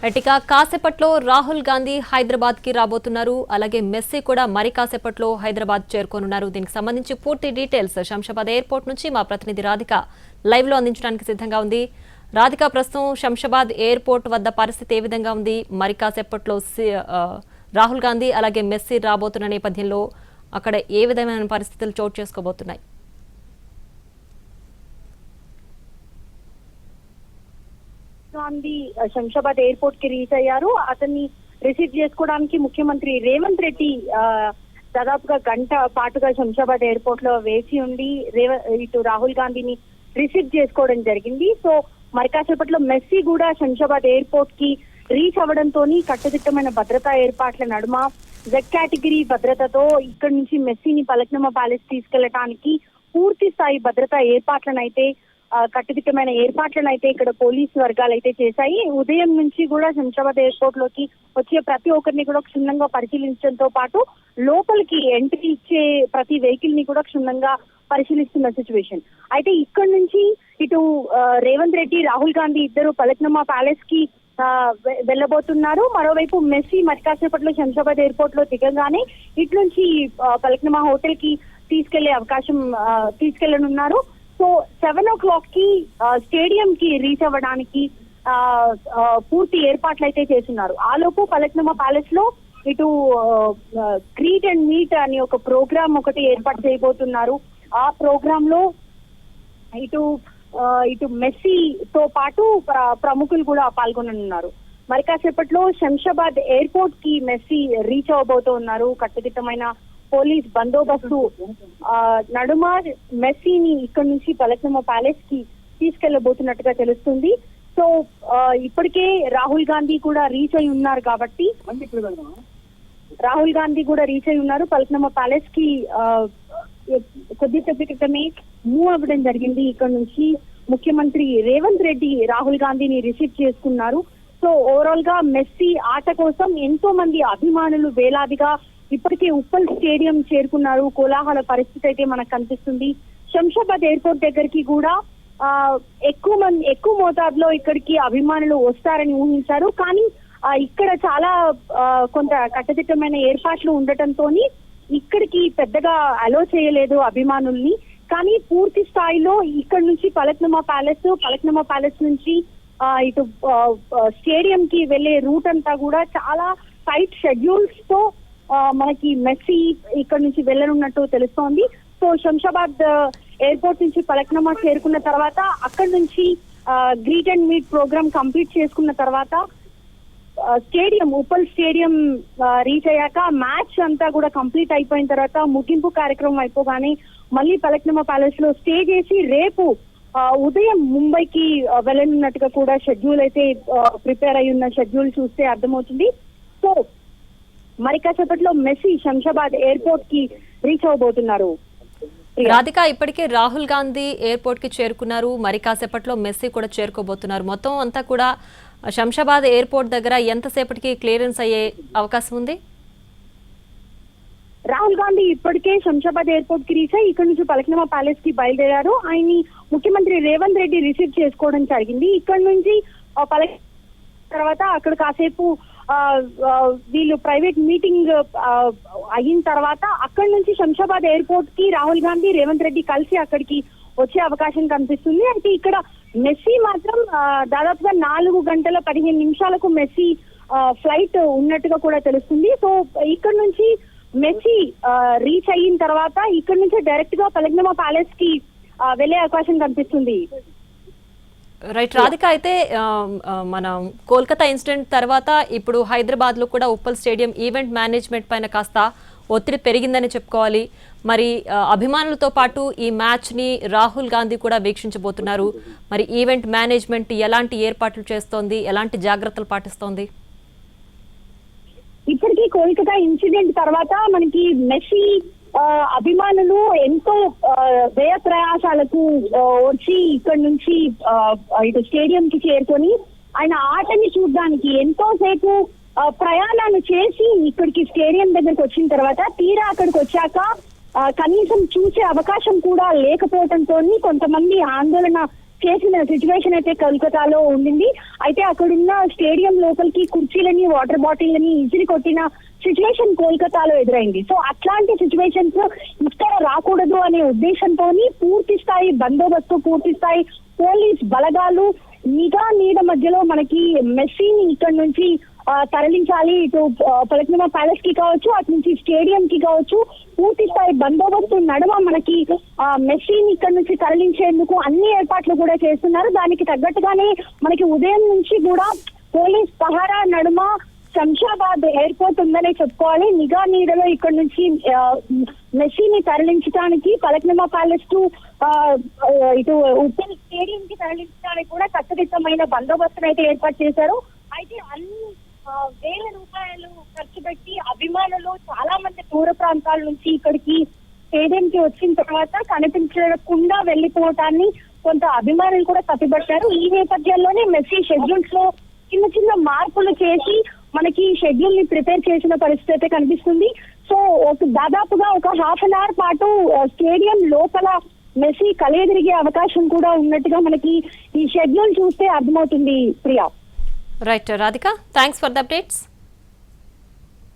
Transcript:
ఇక కాసేపట్లో రాహుల్ గాంధీ హైదరాబాద్ కి రాబోతున్నారు. అలాగే మెస్సీ కూడా మరి కాసేపట్లో హైదరాబాద్ చేరుకోనున్నారు. దీనికి సంబంధించి పూర్తి డీటెయిల్స్ శంషాబాద్ ఎయిర్పోర్ట్ నుంచి మా ప్రతినిధి రాధిక లైవ్ లో అందించడానికి సిద్ధంగా ఉంది. రాధిక, ప్రస్తుతం శంషాబాద్ ఎయిర్పోర్ట్ వద్ద పరిస్థితి ఏ విధంగా ఉంది? మరి కాసేపట్లో రాహుల్ గాంధీ అలాగే మెస్సీ రాబోతున్న నేపథ్యంలో అక్కడ ఏ విధమైన పరిస్థితులు చోటు చేసుకోబోతున్నాయి? గాంధీ శంషాబాద్ ఎయిర్పోర్ట్ కి రీచ్ అయ్యారు. అతన్ని రిసీవ్ చేసుకోవడానికి ముఖ్యమంత్రి రేవంత్ రెడ్డి దాదాపుగా గంట పాటుగా శంషాబాద్ ఎయిర్పోర్ట్ లో వేచి ఉండి ఇటు రాహుల్ గాంధీని రిసీవ్ చేసుకోవడం జరిగింది. సో మరి కాసేపట్లో మెస్సీ కూడా శంషాబాద్ ఎయిర్పోర్ట్ కి రీచ్ అవ్వడంతో కట్టుదిట్టమైన భద్రతా ఏర్పాట్ల నడుమ జెడ్ కేటగిరీ భద్రతతో ఇక్కడ నుంచి మెస్సీని పలక్నమా ప్యాలెస్ తీసుకెళ్లడానికి పూర్తి స్థాయి భద్రతా కట్టుదిట్టమైన ఏర్పాట్లను అయితే ఇక్కడ పోలీసు వర్గాలు అయితే చేశాయి. ఉదయం నుంచి కూడా శంషాబాద్ ఎయిర్పోర్ట్ లోకి వచ్చే ప్రతి ఒక్కరిని కూడా క్షుణ్ణంగా పరిశీలించడంతో పాటు లోపలికి ఎంట్రీ ఇచ్చే ప్రతి వెహికల్ ని కూడా క్షుణ్ణంగా పరిశీలిస్తున్న సిచ్యువేషన్. అయితే ఇక్కడ నుంచి ఇటు రేవంత్ రెడ్డి, రాహుల్ గాంధీ ఇద్దరు పలక్నమా ప్యాలెస్ కి వెళ్ళబోతున్నారు. మరోవైపు మెస్సీ మరి కాసేపట్లో శంషాబాద్ ఎయిర్పోర్ట్ లో దిగగానే ఇటు నుంచి పలక్నమా హోటల్ కి తీసుకెళ్లనున్నారు. సో 7 o'clock కి స్టేడియం కి రీచ్ అవ్వడానికి పూర్తి ఏర్పాట్లు అయితే చేస్తున్నారు. ఆలోపు పలక్నమా ప్యాలెస్ లో ఇటు గ్రీట్ అండ్ మీట్ అని ఒక ప్రోగ్రామ్ ఒకటి ఏర్పాటు చేయబోతున్నారు. ఆ ప్రోగ్రామ్ లో ఇటు మెస్సీతో పాటు ప్రముఖులు కూడా పాల్గొననున్నారు. మరి కాసేపట్లో శంషాబాద్ ఎయిర్పోర్ట్ కి మెస్సీ రీచ్ అవబోతున్నారు. కట్టుదిట్టమైన పోలీస్ బందోబస్తు నడుమ మెస్సీని ఇక్కడ నుంచి పలక్నమా ప్యాలెస్ కి తీసుకెళ్లబోతున్నట్టుగా తెలుస్తుంది. సో ఇప్పటికే రాహుల్ గాంధీ కూడా రీచ్ అయి ఉన్నారు కాబట్టి పలక్నమా ప్యాలెస్ కి కొద్దిసేపటి క్రితమే మూవ్ అవ్వడం జరిగింది. ఇక్కడ నుంచి ముఖ్యమంత్రి రేవంత్ రెడ్డి రాహుల్ గాంధీని రిసీవ్ చేసుకున్నారు. సో ఓవరాల్ గా మెస్సీ ఆట కోసం ఎంతో మంది అభిమానులు వేలాదిగా ఇప్పటికే ఉప్పల్ స్టేడియం చేరుకున్నారు. కోలాహల పరిస్థితి అయితే మనకు కనిపిస్తుంది. శంషాబాద్ ఎయిర్పోర్ట్ దగ్గరికి కూడా ఎక్కువ మోతాదులో ఇక్కడికి అభిమానులు వస్తారని ఊహించారు. కానీ ఇక్కడ చాలా కొంత కట్టుదిట్టమైన ఏర్పాట్లు ఉండటంతో ఇక్కడికి పెద్దగా అలో చేయలేదు అభిమానుల్ని. కానీ పూర్తి స్థాయిలో ఇక్కడ నుంచి పలక్నమా ప్యాలెస్ నుంచి ఇటు స్టేడియం కి వెళ్లే రూట్ అంతా కూడా చాలా టైట్ షెడ్యూల్స్ తో మనకి మెస్సీ ఇక్కడ నుంచి వెళ్ళనున్నట్టు తెలుస్తోంది. సో శంషాబాద్ ఎయిర్పోర్ట్ నుంచి పలక్నమా చేరుకున్న తర్వాత అక్కడ నుంచి greet and meet program complete చేసుకున్న తర్వాత ఉప్పల్ స్టేడియం రీచ్ అయ్యాక మ్యాచ్ అంతా కూడా కంప్లీట్ అయిపోయిన తర్వాత ముగింపు కార్యక్రమం అయిపోగానే మళ్ళీ పలక్నమా ప్యాలెస్ లో స్టే చేసి రేపు ఉదయం ముంబైకి వెళ్ళనున్నట్టుగా కూడా షెడ్యూల్ అయితే ప్రిపేర్ అయి ఉన్న షెడ్యూల్ చూస్తే అర్థమవుతుంది. సో మరి కాసేపట్లో మెస్సీ శంషాబాద్ ఎయిర్పోర్ట్ కి రీచ్ అవబోతున్నారు. రాధిక, ఇప్పటికే రాహుల్ గాంధీ ఎయిర్పోర్ట్ కి చేరుకున్నారు. మరి కాసేపట్లో మెస్సీ కూడా చేరుకోబోతున్నారు. మొత్తం అంతా కూడా శంషాబాద్ ఎయిర్పోర్ట్ దగ్గర ఎంతసేపటికి క్లియరెన్స్ అయ్యే అవకాశం ఉంది? రాహుల్ గాంధీ ఇప్పటికే శంషాబాద్ ఎయిర్పోర్ట్ కి రీచ్ అయ్యి ఇక్కడ నుంచి పలక్నమా ప్యాలెస్ కి బయలుదేరారు. ఆయన్ని ముఖ్యమంత్రి రేవంత్ రెడ్డి రిసీవ్ చేసుకోవడం జరిగింది. ఇక్కడ నుంచి తర్వాత అక్కడ కాసేపు వీళ్ళు ప్రైవేట్ మీటింగ్ అయిన తర్వాత అక్కడి నుంచి శంషాబాద్ ఎయిర్పోర్ట్ కి రాహుల్ గాంధీ, రేవంత్ రెడ్డి కలిసి అక్కడికి వచ్చే అవకాశం కనిపిస్తుంది. అయితే ఇక్కడ మెస్సీ మాత్రం దాదాపుగా 4 గంటల 15 నిమిషాలకు మెస్సీ ఫ్లైట్ ఉన్నట్టుగా కూడా తెలుస్తుంది. సో ఇక్కడ నుంచి మెస్సీ రీచ్ అయిన తర్వాత ఇక్కడ నుంచి డైరెక్ట్ గా పలక్నమా ప్యాలెస్ కి వెళ్లే అవకాశం కనిపిస్తుంది. రైట్ రాధిక, అయితే మన కోల్కతా ఇన్సిడెంట్ తర్వాత ఇప్పుడు హైదరాబాద్ లో కూడా ఉప్పల్ స్టేడియం ఈవెంట్ మేనేజ్మెంట్ పైన కాస్త ఒత్తిడి పెరిగిందని చెప్పుకోవాలి. మరి అభిమానులతో పాటు ఈ మ్యాచ్ ని రాహుల్ గాంధీ కూడా వీక్షించబోతున్నారు. మరి ఈవెంట్ మేనేజ్మెంట్ ఎలాంటి ఏర్పాట్లు చేస్తోంది, ఎలాంటి జాగ్రత్తలు పాటిస్తోంది? ఇప్పటికీ కోల్కతా ఇన్సిడెంట్ తర్వాత మనకి మెస్సీ అభిమానులు ఎంతో వ్యయ ప్రయాసాలకు వచ్చి ఇక్కడ నుంచి ఇటు స్టేడియం కి చేరుకొని ఆయన ఆటని చూడడానికి ఎంతో సేపు ప్రయాణాలు చేసి ఇక్కడికి స్టేడియం దగ్గరికి వచ్చిన తర్వాత తీరా అక్కడికి వచ్చాక కనీసం చూసే అవకాశం కూడా లేకపోవడంతో కొంతమంది ఆందోళన చేసిన సిచ్యువేషన్ అయితే కోల్కతాలో ఉండింది. అయితే అక్కడున్న స్టేడియం లోపలికి కుర్చీలని వాటర్ బాటిల్ని ఇసిరి కొట్టిన సిచ్యువేషన్ కోల్కతాలో ఎదురైంది. సో అట్లాంటి సిచ్యువేషన్స్ ఇక్కడ రాకూడదు అనే ఉద్దేశంతో పూర్తి స్థాయి బందోబస్తు, పూర్తి స్థాయి పోలీస్ బలగాలు నిఘా నీడ మధ్యలో మనకి మెస్సీని ఇక్కడ నుంచి తరలించాలి. ఇటు పలక్నమా ప్యాలెస్ కి కావచ్చు, అటు నుంచి స్టేడియం కి కావచ్చు, పూర్తి స్థాయి బందోబస్తు నడుమ మనకి మెస్సీని ఇక్కడ నుంచి తరలించేందుకు అన్ని ఏర్పాట్లు కూడా చేస్తున్నారు. దానికి తగ్గట్టుగానే మనకి ఉదయం నుంచి కూడా పోలీస్ పహారా నడుమ శంషాబాద్ ఎయిర్పోర్ట్ ఉందనే చెప్పుకోవాలి. నిఘా నీడలో ఇక్కడ నుంచి మెస్సీని తరలించడానికి పలక్నమా ప్యాలెస్ టు ఇటు ఉప్పల్ స్టేడియం కి తరలించడానికి కూడా కట్టుదిట్టమైన బందోబస్తును అయితే ఏర్పాటు చేశారు. అయితే అన్ని వేల రూపాయలు ఖర్చు పెట్టి అభిమానులు చాలా మంది దూర ప్రాంతాల నుంచి ఇక్కడికి స్టేడియంకి వచ్చిన తర్వాత కనిపించకుండా వెళ్లిపోవటాన్ని కొంత అభిమానులు కూడా తప్పిపట్టారు. ఈ నేపథ్యంలోనే మెస్సీ షెడ్యూల్స్ లో చిన్న చిన్న మార్పులు చేసి మనకి షెడ్యూల్ ని ప్రిపేర్ చేసిన పరిస్థితి అయితే కనిపిస్తుంది. సో దాదాపుగా ఒక హాఫ్ అన్ అవర్ పాటు స్టేడియం లోపల మెస్సీ కలియదిరిగే అవకాశం కూడా ఉన్నట్టుగా మనకి ఈ షెడ్యూల్ చూస్తే అర్థమవుతుంది. Priya. Right Radhika, thanks for the updates.